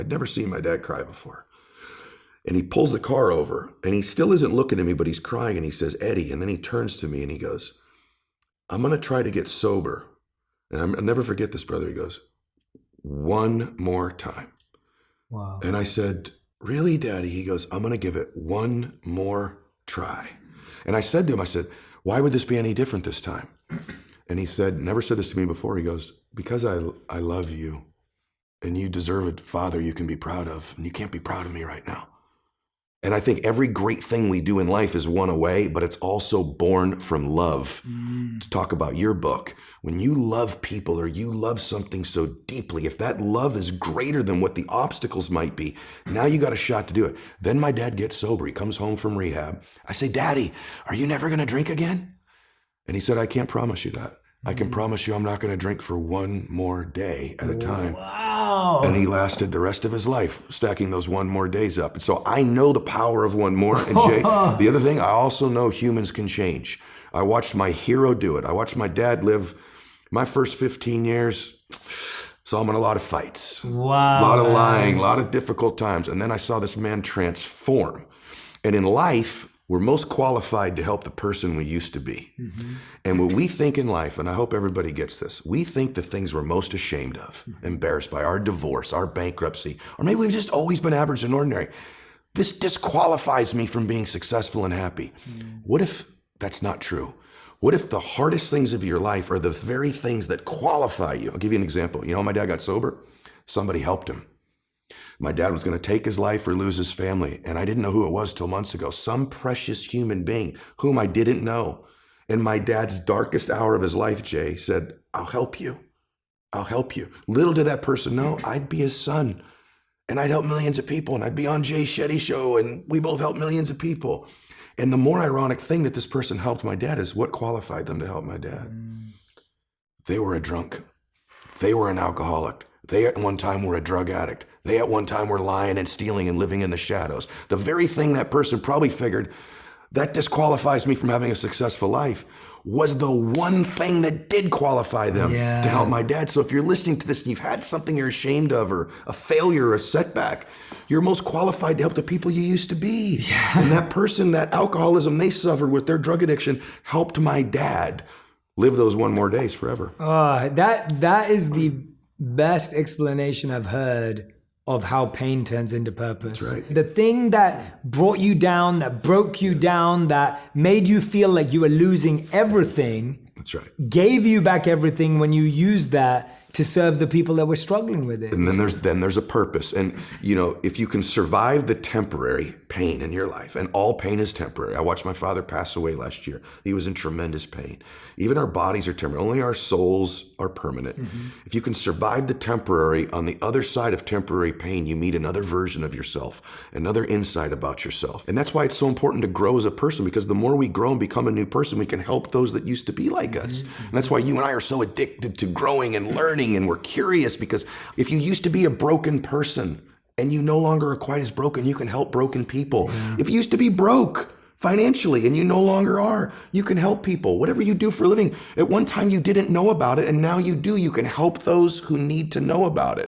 I'd never seen my dad cry before. And he pulls the car over and he still isn't looking at me, but he's crying and he says, Eddie. And then he turns to me and he goes, I'm going to try to get sober. And I'll never forget this, brother. He goes, one more time. Wow. And I said, really, Daddy? He goes, I'm going to give it one more try. And I said to him, I said, why would this be any different this time? And he said, never said this to me before. He goes, because I love you and you deserve a father you can be proud of. And you can't be proud of me right now. And I think every great thing we do in life is one away, but it's also born from love. To talk about your book, when you love people or you love something so deeply, if that love is greater than what the obstacles might be, now you got a shot to do it. Then my dad gets sober. He comes home from rehab. I say, Daddy, are you never going to drink again? And he said, I can't promise you that. I can promise you I'm not going to drink for one more day at a time. Wow. And he lasted the rest of his life stacking those one more days up. And so I know the power of one more. And Jay, the other thing, I also know humans can change. I watched my hero do it. I watched my dad live my first 15 years. Saw him in a lot of fights, Wow, a lot of lying, a lot of difficult times. And then I saw this man transform. And in life, we're most qualified to help the person we used to be. And what we think in life, and I hope everybody gets this, we think the things we're most ashamed of, embarrassed by, our divorce, our bankruptcy, or maybe we've just always been average and ordinary. This disqualifies me from being successful and happy. What if that's not true? What if the hardest things of your life are the very things that qualify you? I'll give you an example. You know, my dad got sober. Somebody helped him. My dad was going to take his life or lose his family. And I didn't know who it was till months ago. Some precious human being whom I didn't know. In my dad's darkest hour of his life, Jay said, I'll help you. I'll help you. Little did that person know I'd be his son. And I'd help millions of people. And I'd be on Jay Shetty's show. And we both help millions of people. And the more ironic thing that this person helped my dad is what qualified them to help my dad. They were a drunk. They were an alcoholic. They at one time were a drug addict. They at one time were lying and stealing and living in the shadows. The very thing that person probably figured that disqualifies me from having a successful life was the one thing that did qualify them to help my dad. So if you're listening to this and you've had something you're ashamed of or a failure or a setback, you're most qualified to help the people you used to be. And that person, that alcoholism they suffered with their drug addiction helped my dad live those one more days forever. That is the best explanation I've heard of how pain turns into purpose. That's right. The thing that brought you down, that broke you down, that made you feel like you were losing everything. That's right. Gave you back everything when you used that to serve the people that were struggling with it. And then there's a purpose. And you know, if you can survive the temporary pain in your life, and all pain is temporary. I watched my father pass away last year. He was in tremendous pain. Even our bodies are temporary. Only our souls are permanent. If you can survive the temporary, on the other side of temporary pain, you meet another version of yourself, another insight about yourself. And that's why it's so important to grow as a person, because the more we grow and become a new person, we can help those that used to be like us. And that's why you and I are so addicted to growing and learning, and we're curious, because if you used to be a broken person and you no longer are quite as broken, you can help broken people. If you used to be broke financially and you no longer are, you can help people. Whatever you do for a living, at one time you didn't know about it and now you do. You can help those who need to know about it.